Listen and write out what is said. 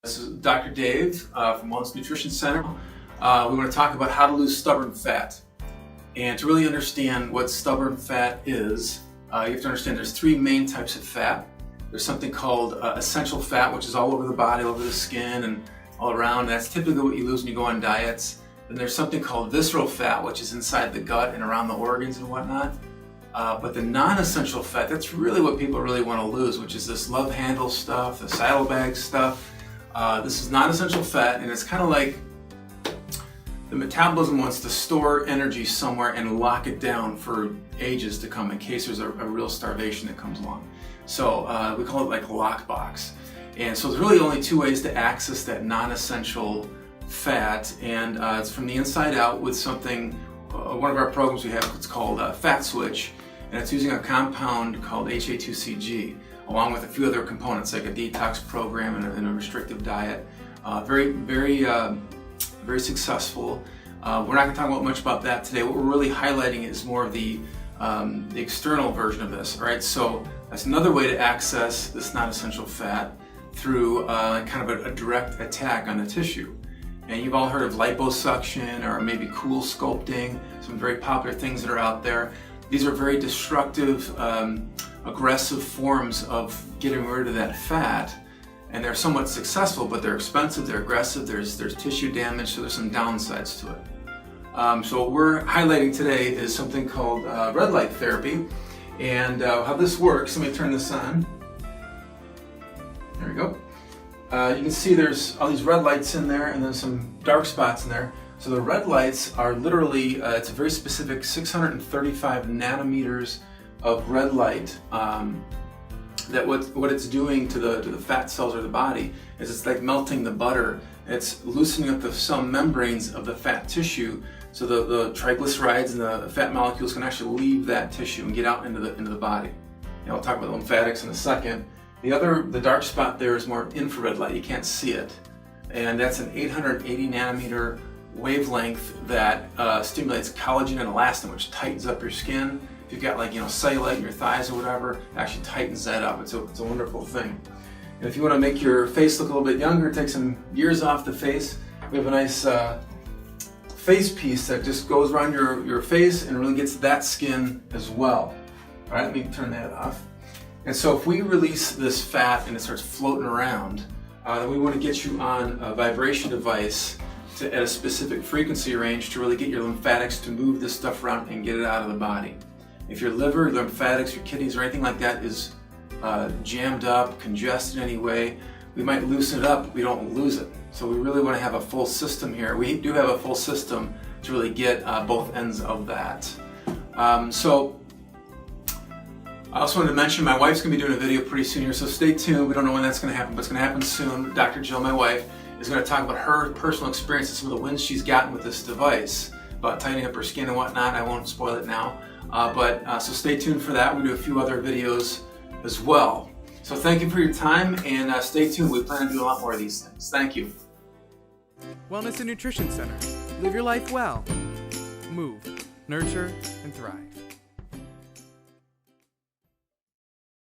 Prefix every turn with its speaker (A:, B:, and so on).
A: This is Dr. Dave from Wellness Nutrition Center. We want to talk about how to lose stubborn fat. And to really understand what stubborn fat is, you have to understand there's three main types of fat. There's something called essential fat, which is all over the body, all over the skin, and all around. That's typically what you lose when you go on diets. Then there's something called visceral fat, which is inside the gut and around the organs and whatnot. But the non-essential fat, that's really what people really want to lose, which is this love handle stuff, the saddlebag stuff. This is non-essential fat, and it's kind of like the metabolism wants to store energy somewhere and lock it down for ages to come in case there's a real starvation that comes along. So we call it like a lockbox. And so there's really only two ways to access that non-essential fat, and it's from the inside out with something, one of our programs we have, it's called Fat Switch, and it's using a compound called HA2CG, along with a few other components like a detox program and a restrictive diet. Very successful. We're not going to talk much about that today. What we're really highlighting is more of the external version of this. All right, so that's another way to access this non-essential fat through kind of a direct attack on the tissue. And you've all heard of liposuction or maybe cool sculpting, some very popular things that are out there. These are very destructive, aggressive forms of getting rid of that fat, and they're somewhat successful, but they're expensive, they're aggressive, there's tissue damage, so there's some downsides to it. So what we're highlighting today is something called red light therapy, and how this works. Let me turn this on. There we go. You can see there's all these red lights in there, and then some dark spots in there. So the red lights are literally, it's a very specific 635 nanometers of red light. That what it's doing to the fat cells of the body is it's like melting the butter. It's loosening up the cell membranes of the fat tissue, so the triglycerides and the fat molecules can actually leave that tissue and get out into the body. And we'll talk about lymphatics in a second. The dark spot there is more infrared light. You can't see it, and that's an 880 nanometer wavelength that stimulates collagen and elastin, which tightens up your skin. If you've got cellulite in your thighs or whatever, it actually tightens that up. It's a wonderful thing. And if you want to make your face look a little bit younger, take some years off the face, we have a nice face piece that just goes around your face and really gets that skin as well. All right, let me turn that off. And so if we release this fat and it starts floating around, then we want to get you on a vibration device at a specific frequency range to really get your lymphatics to move this stuff around and get it out of the body. If your liver, lymphatics, your kidneys, or anything like that is jammed up, congested in any way, we might loosen it up, we don't lose it. So we really want to have a full system here. We do have a full system to really get both ends of that. So I also wanted to mention my wife's going to be doing a video pretty soon here, so stay tuned. We don't know when that's going to happen, but it's going to happen soon. Dr. Jill, my wife, is going to talk about her personal experience and some of the wins she's gotten with this device, about tightening up her skin and whatnot. I won't spoil it now, so stay tuned for that. We'll do a few other videos as well. So thank you for your time, and stay tuned. We plan to do a lot more of these things. Thank you.
B: Wellness and Nutrition Center. Live your life well. Move, nurture, and thrive.